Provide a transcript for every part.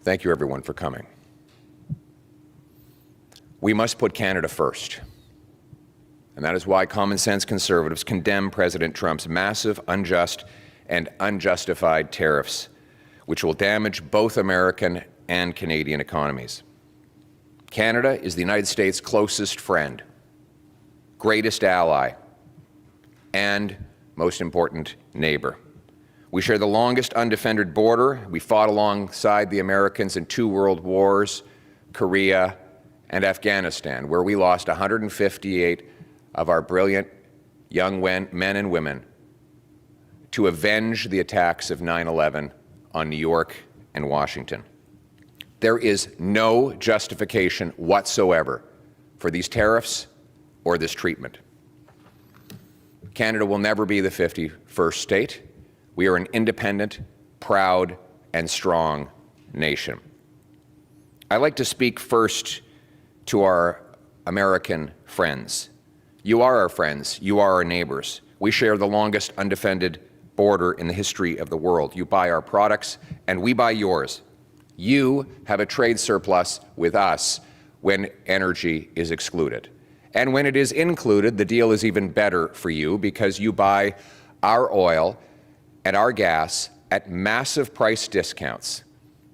Thank you, everyone, for coming. We must put Canada first. And that is why common-sense Conservatives condemn President Trump's massive, unjust, and unjustified tariffs, which will damage both American and Canadian economies. Canada is the United States' closest friend, greatest ally, and most important neighbor. We share the longest undefended border. We fought alongside the Americans in 2 world wars, Korea, and Afghanistan, where we lost 158 of our brilliant young men and women to avenge the attacks of 9/11 on New York and Washington. There is no justification whatsoever for these tariffs or this treatment. Canada will never be the 51st state. We are an independent, proud, and strong nation. I'd like to speak first to our American friends. You are our friends. You are our neighbors. We share the longest undefended border in the history of the world. You buy our products, and we buy yours. You have a trade surplus with us when energy is excluded. And when it is included, the deal is even better for you because you buy our oil and our gas at massive price discounts.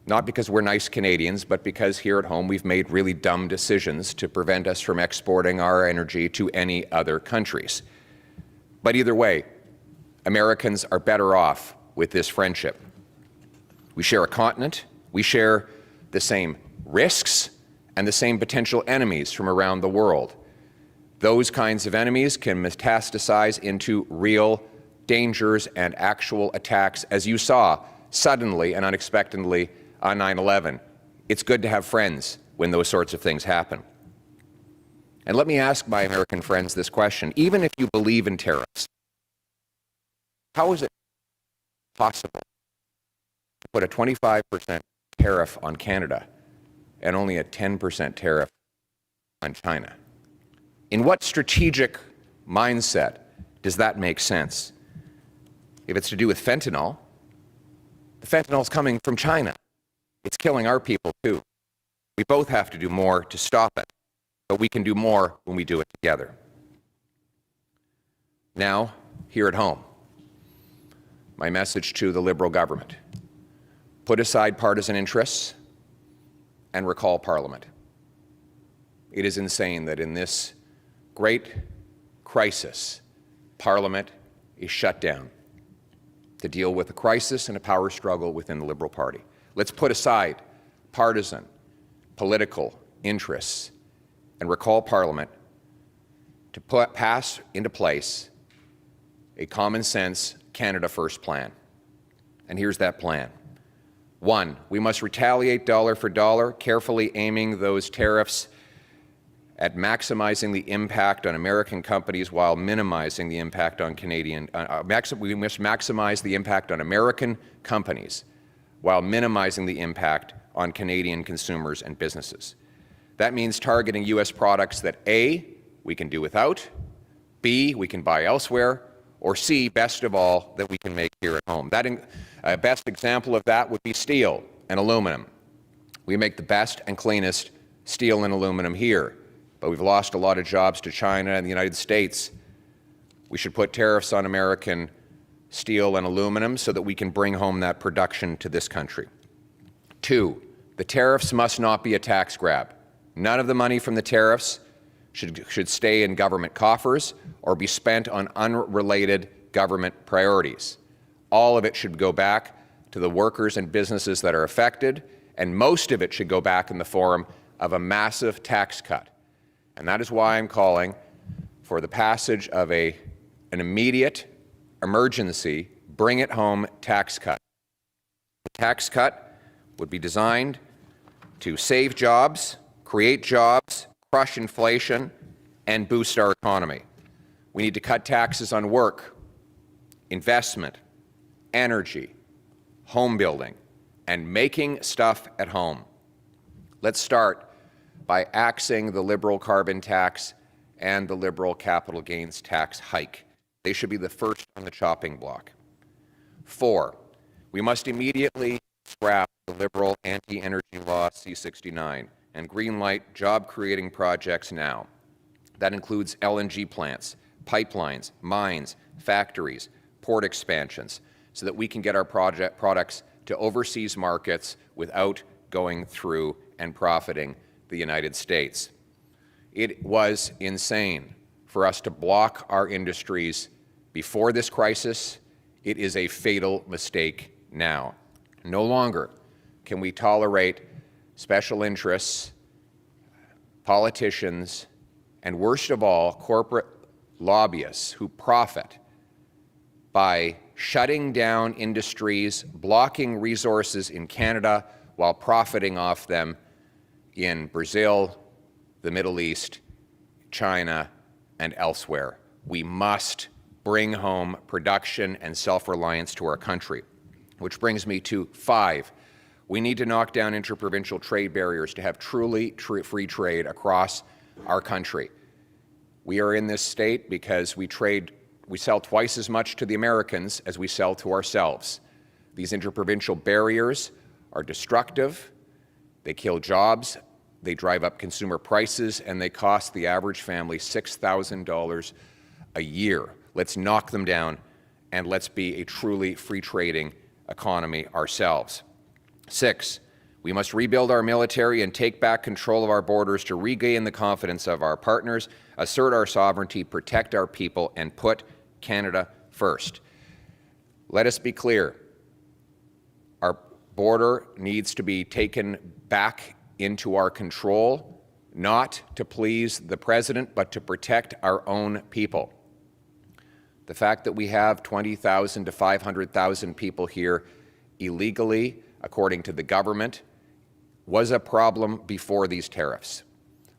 Not because we're nice Canadians, but because here at home we've made really dumb decisions to prevent us from exporting our energy to any other countries. But either way, Americans are better off with this friendship. We share a continent, we share the same risks and the same potential enemies from around the world. Those kinds of enemies can metastasize into real dangers and actual attacks, as you saw suddenly and unexpectedly on 9/11. It's good to have friends when those sorts of things happen. And let me ask my American friends this question. Even if you believe in tariffs, how is it possible to put a 25% tariff on Canada and only a 10% tariff on China? In what strategic mindset does that make sense? If it's to do with fentanyl, the fentanyl is coming from China. It's killing our people too. We both have to do more to stop it, but we can do more when we do it together. Now, here at home, my message to the Liberal government: put aside partisan interests and recall Parliament. It is insane that in this great crisis, Parliament is shut down to deal with a crisis and a power struggle within the Liberal Party. Let's put aside partisan, political interests and recall Parliament to pass into place a common-sense Canada First plan. And here's that plan. 1, we must retaliate dollar for dollar, carefully aiming those tariffs at maximizing the impact on American companies while minimizing the impact on Canadian. We must maximize the impact on American companies while minimizing the impact on Canadian consumers and businesses. That means targeting U.S. products that A, we can do without, B, we can buy elsewhere, or C, best of all, that we can make here at home. That best example of that would be steel and aluminum. We make the best and cleanest steel and aluminum here, but we've lost a lot of jobs to China and the United States. We should put tariffs on American steel and aluminum so that we can bring home that production to this country. 2, the tariffs must not be a tax grab. None of the money from the tariffs should stay in government coffers or be spent on unrelated government priorities. All of it should go back to the workers and businesses that are affected, and most of it should go back in the form of a massive tax cut. And that is why I'm calling for the passage of an immediate emergency bring it home tax cut. The tax cut would be designed to save jobs, create jobs, crush inflation, and boost our economy. We need to cut taxes on work, investment, energy, home building, and making stuff at home. Let's start by axing the Liberal carbon tax and the Liberal capital gains tax hike. They should be the first on the chopping block. 4, we must immediately scrap the Liberal anti-energy law C-69 and greenlight job-creating projects now. That includes LNG plants, pipelines, mines, factories, port expansions, so that we can get our products to overseas markets without going through and profiting the United States. It was insane for us to block our industries before this crisis. It is a fatal mistake now. No longer can we tolerate special interests, politicians, and worst of all, corporate lobbyists who profit by shutting down industries, blocking resources in Canada while profiting off them in Brazil, the Middle East, China, and elsewhere. We must bring home production and self-reliance to our country. Which brings me to 5. We need to knock down interprovincial trade barriers to have truly free trade across our country. We are in this state because we sell twice as much to the Americans as we sell to ourselves. These interprovincial barriers are destructive, they kill jobs, they drive up consumer prices, and they cost the average family $6,000 a year. Let's knock them down, and let's be a truly free trading economy ourselves. 6, we must rebuild our military and take back control of our borders to regain the confidence of our partners, assert our sovereignty, protect our people, and put Canada first. Let us be clear. Our border needs to be taken back into our control, not to please the President, but to protect our own people. The fact that we have 20,000 to 500,000 people here illegally, according to the government, was a problem before these tariffs.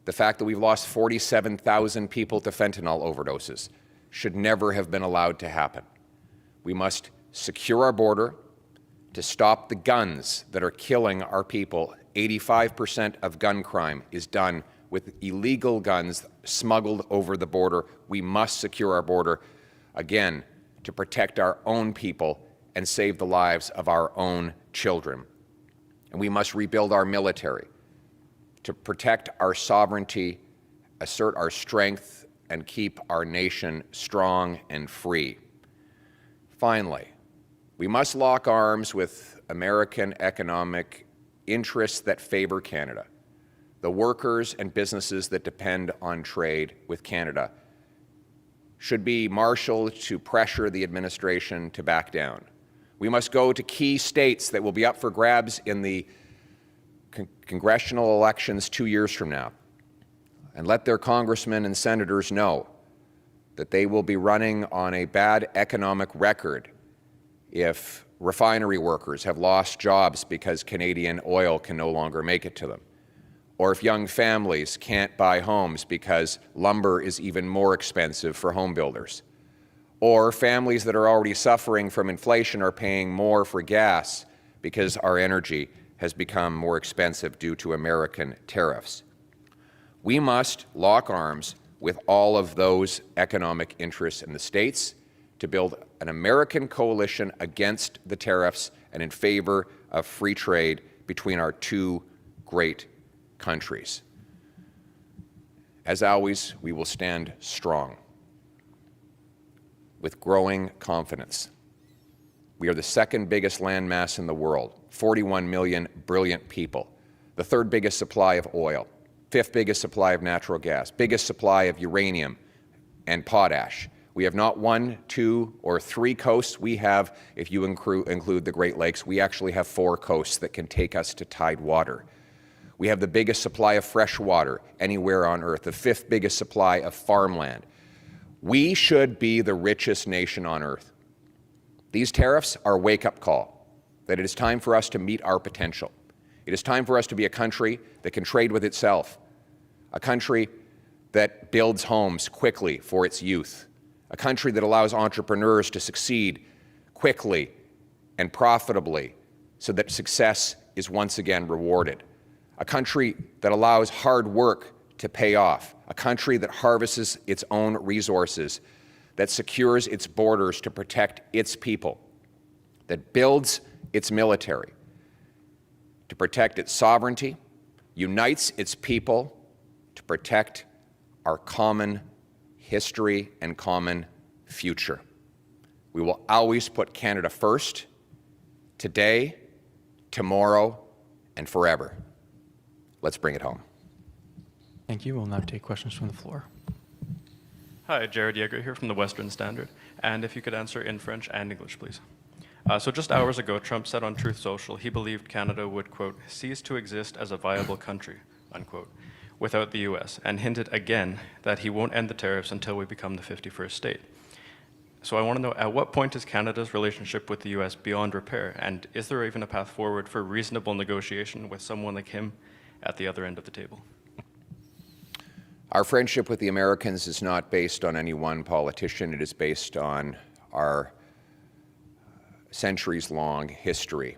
The fact that we've lost 47,000 people to fentanyl overdoses should never have been allowed to happen. We must secure our border to stop the guns that are killing our people. 85% of gun crime is done with illegal guns smuggled over the border. We must secure our border, again, to protect our own people and save the lives of our own children. And we must rebuild our military to protect our sovereignty, assert our strength, and keep our nation strong and free. Finally, we must lock arms with American economic interests that favor Canada, the workers and businesses that depend on trade with Canada should be marshaled to pressure the administration to back down. We must go to key states that will be up for grabs in the congressional elections 2 years from now and let their congressmen and senators know that they will be running on a bad economic record if refinery workers have lost jobs because Canadian oil can no longer make it to them, or if young families can't buy homes because lumber is even more expensive for home builders, or families that are already suffering from inflation are paying more for gas because our energy has become more expensive due to American tariffs. We must lock arms with all of those economic interests in the states to build an American coalition against the tariffs and in favor of free trade between our two great countries. As always, we will stand strong with growing confidence. We are the second biggest landmass in the world, 41 million brilliant people, the third biggest supply of oil, fifth biggest supply of natural gas, biggest supply of uranium and potash. We have not 1, 2, or 3 coasts. We have, if you include the Great Lakes, we actually have 4 coasts that can take us to tidewater. We have the biggest supply of fresh water anywhere on Earth, the 5th biggest supply of farmland. We should be the richest nation on Earth. These tariffs are a wake-up call that it is time for us to meet our potential. It is time for us to be a country that can trade with itself, a country that builds homes quickly for its youth, a country that allows entrepreneurs to succeed quickly and profitably so that success is once again rewarded, a country that allows hard work to pay off, a country that harvests its own resources, that secures its borders to protect its people, that builds its military, to protect its sovereignty, unites its people to protect our common history and common future. We will always put Canada first, today, tomorrow, and forever. Let's bring it home. Thank you. We'll now take questions from the floor. Hi, Jared Yeager here from the Western Standard. And if you could answer in French and English, please. So just hours ago, Trump said on Truth Social he believed Canada would, quote, cease to exist as a viable country, unquote, without the US, and hinted again that he won't end the tariffs until we become the 51st state. So I want to know, at what point is Canada's relationship with the US beyond repair? And is there even a path forward for reasonable negotiation with someone like him at the other end of the table? Our friendship with the Americans is not based on any one politician. It is based on our centuries-long history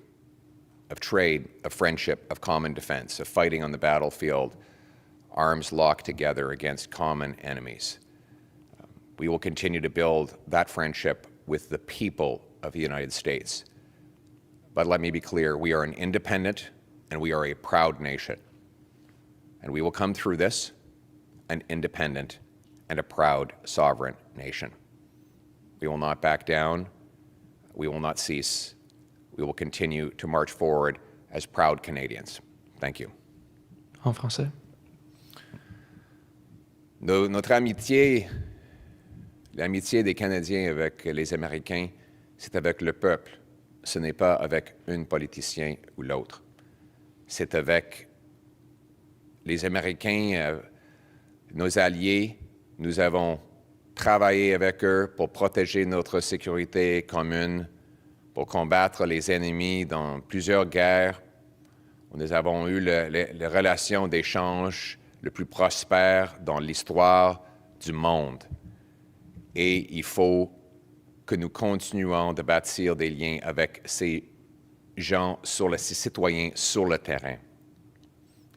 of trade, of friendship, of common defense, of fighting on the battlefield, arms locked together against common enemies. We will continue to build that friendship with the people of the United States. But let me be clear, we are an independent and we are a proud nation. And we will come through this an independent and a proud sovereign nation. We will not back down. We will not cease. We will continue to march forward as proud Canadians. Thank you. En français. Notre amitié, l'amitié des Canadiens avec les Américains, c'est avec le peuple. Ce n'est pas avec un politicien ou l'autre. C'est avec les Américains, nos alliés. Nous avons travaillé avec eux pour protéger notre sécurité commune, pour combattre les ennemis dans plusieurs guerres. Nous avons eu les relations d'échange le plus prospères dans l'histoire du monde. Et il faut que nous continuions de bâtir des liens avec ces gens, ces citoyens sur le terrain.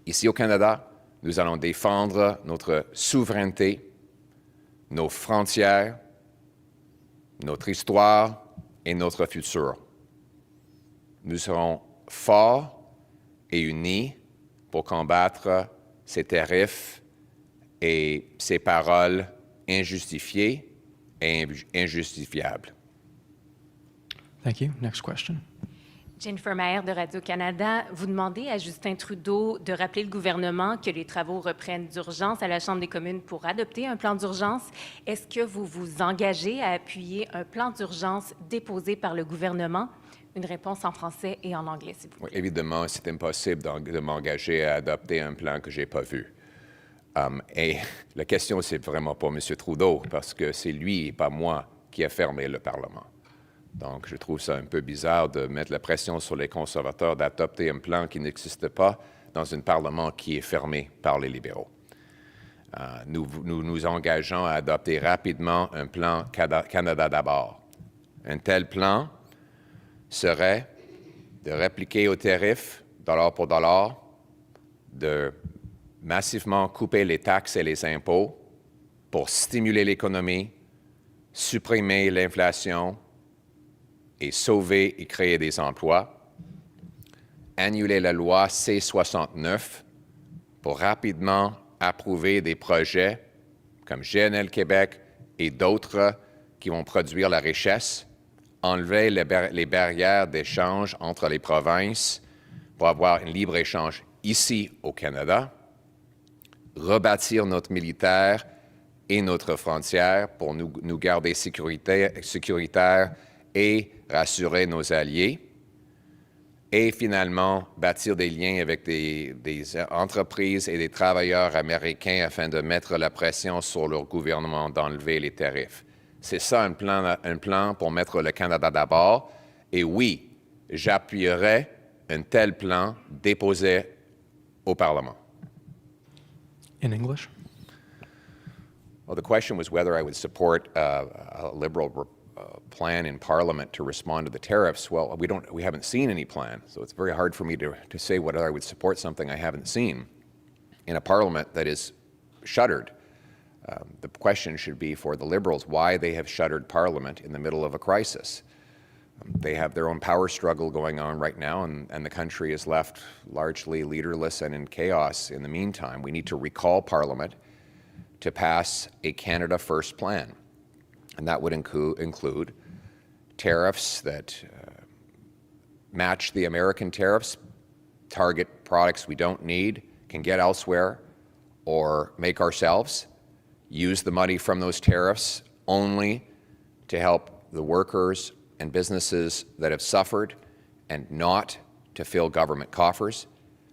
Ici au Canada, nous allons défendre notre souveraineté, nos frontières, notre histoire et notre futur. Nous serons forts et unis pour combattre ces tarifs et ces paroles injustifiées et injustifiables. Thank you. Next question. Jennifer Maher de Radio-Canada, vous demandez à Justin Trudeau de rappeler le gouvernement que les travaux reprennent d'urgence à la Chambre des communes pour adopter un plan d'urgence. Est-ce que vous vous engagez à appuyer un plan d'urgence déposé par le gouvernement? Une réponse en français et en anglais, s'il vous plaît. Oui, évidemment, c'est impossible de m'engager à adopter un plan que je n'ai pas vu. Et la question, c'est vraiment pas M. Trudeau, parce que c'est lui et pas moi qui a fermé le Parlement. Donc, je trouve ça un peu bizarre de mettre la pression sur les conservateurs d'adopter un plan qui n'existe pas dans un Parlement qui est fermé par les libéraux. Nous nous engageons à adopter rapidement un plan Canada d'abord. Un tel plan serait de répliquer aux tarifs, dollar pour dollar, de massivement couper les taxes et les impôts pour stimuler l'économie, supprimer l'inflation, et sauver et créer des emplois, annuler la loi C-69 pour rapidement approuver des projets comme GNL Québec et d'autres qui vont produire la richesse, enlever les barrières d'échange entre les provinces pour avoir un libre-échange ici au Canada, rebâtir notre militaire et notre frontière pour nous garder sécuritaires et rassurer nos alliés, et finalement bâtir des liens avec des entreprises et des travailleurs américains afin de mettre la pression sur leur gouvernement d'enlever les tarifs. C'est ça un plan pour mettre le Canada d'abord, et oui, j'appuierai un tel plan déposé au Parlement. In English? Well, the question was whether I would support a Liberal plan in Parliament to respond to the tariffs. Well, we haven't seen any plan, so it's very hard for me to say whether I would support something I haven't seen in a Parliament that is shuttered. The question should be for the Liberals why they have shuttered Parliament in the middle of a crisis. They have their own power struggle going on right now, and the country is left largely leaderless and in chaos in the meantime. We need to recall Parliament to pass a Canada First plan, and that would include tariffs that match the American tariffs, target products we don't need, can get elsewhere, or make ourselves, use the money from those tariffs only to help the workers and businesses that have suffered and not to fill government coffers.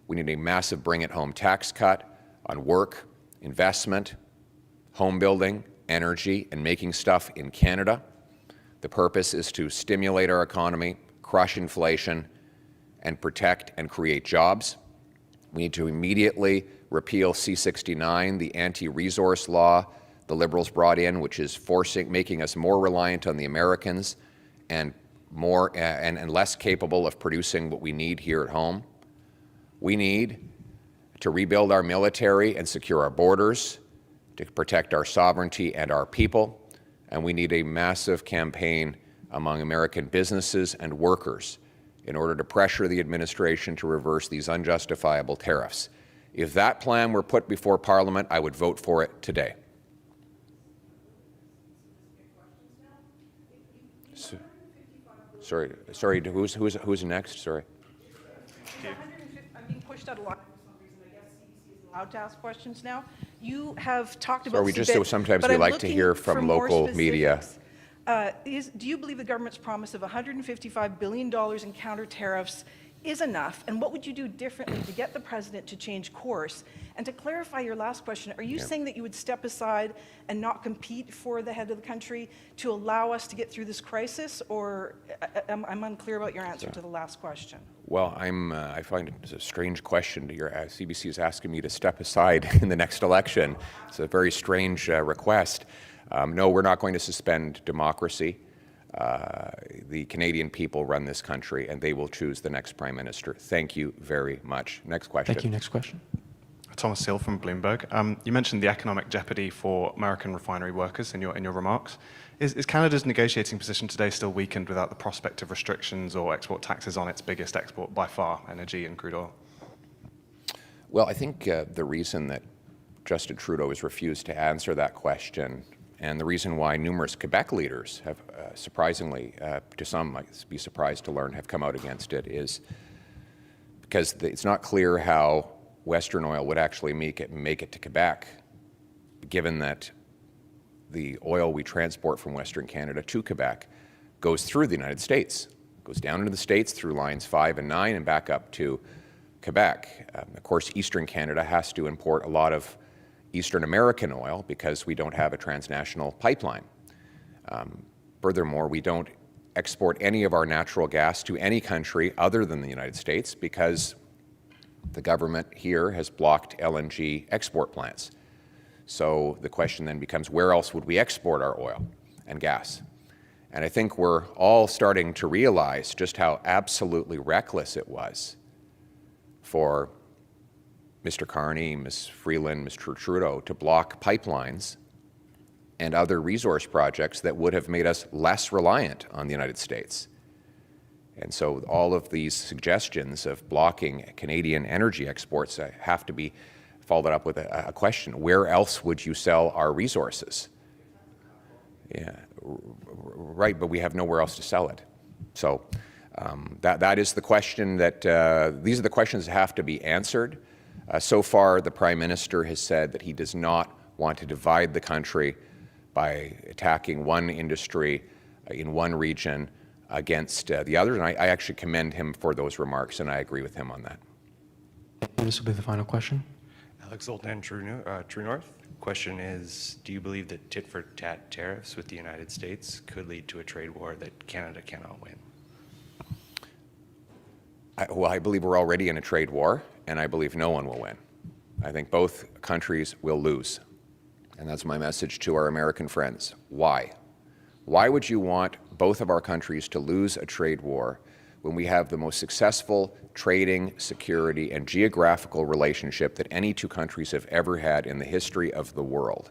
We need a massive bring-it-home tax cut on work, investment, home building, energy, and making stuff in Canada. The purpose is to stimulate our economy, crush inflation, and protect and create jobs. We need to immediately repeal C-69, the anti-resource law the Liberals brought in, which is making us more reliant on the Americans and less capable of producing what we need here at home. We need to rebuild our military and secure our borders, to protect our sovereignty and our people, and we need a massive campaign among American businesses and workers in order to pressure the administration to reverse these unjustifiable tariffs. If that plan were put before Parliament, I would vote for it today. Sorry, who's next? Sorry. I'm being pushed out a lot for some reason. I guess CBC is allowed to ask questions now. You have talked about Sometimes we like to hear from local media. Do you believe the government's promise of $155 billion in counter tariffs is enough? And what would you do differently to get the president to change course? And to clarify your last question, are you saying that you would step aside and not compete for the head of the country to allow us to get through this crisis? Or I'm unclear about your answer to the last question. Well, I find it a strange question. CBC is asking me to step aside in the next election. It's a very strange request. No, we're not going to suspend democracy. The Canadian people run this country, and they will choose the next Prime Minister. Thank you very much. Next question. Thank you. Next question. Thomas Seal from Bloomberg. You mentioned the economic jeopardy for American refinery workers in your remarks. Is Canada's negotiating position today still weakened without the prospect of restrictions or export taxes on its biggest export by far, energy and crude oil? Well, I think the reason that Justin Trudeau has refused to answer that question, and the reason why numerous Quebec leaders have surprisingly, to some might be surprised to learn, have come out against it, is because it's not clear how Western oil would actually make it to Quebec, given that the oil we transport from Western Canada to Quebec goes through the United States, goes down into the States through lines 5 and 9 and back up to Quebec. Of course, Eastern Canada has to import a lot of Eastern American oil because we don't have a transnational pipeline. Furthermore, we don't export any of our natural gas to any country other than the United States because the government here has blocked LNG export plants. So the question then becomes, where else would we export our oil and gas? And I think we're all starting to realize just how absolutely reckless it was for Mr. Carney, Ms. Freeland, Mr. Trudeau to block pipelines and other resource projects that would have made us less reliant on the United States. And so all of these suggestions of blocking Canadian energy exports have to be followed up with a question. Where else would you sell our resources? Yeah, right, but we have nowhere else to sell it. So that is the question that, these are the questions that have to be answered. So far, the Prime Minister has said that he does not want to divide the country by attacking one industry in one region against the others, and I actually commend him for those remarks, and I agree with him on that. This will be the final question. Alex Zoltan, True North. Question is, do you believe that tit-for-tat tariffs with the United States could lead to a trade war that Canada cannot win? I believe we're already in a trade war, and I believe no one will win. I think both countries will lose, and that's my message to our American friends. Why? Why would you want both of our countries to lose a trade war when we have the most successful trading, security, and geographical relationship that any two countries have ever had in the history of the world?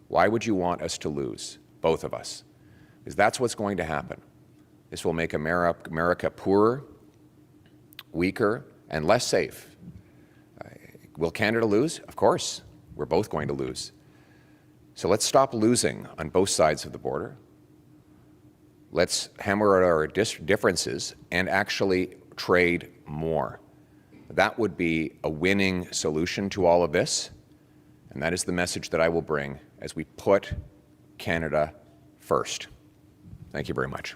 Why would you want us to lose, both of us? Because that's what's going to happen. This will make America poorer, weaker, and less safe. Will Canada lose? Of course. We're both going to lose. So let's stop losing on both sides of the border. Let's hammer out our differences and actually trade more. That would be a winning solution to all of this, and that is the message that I will bring as we put Canada first. Thank you very much.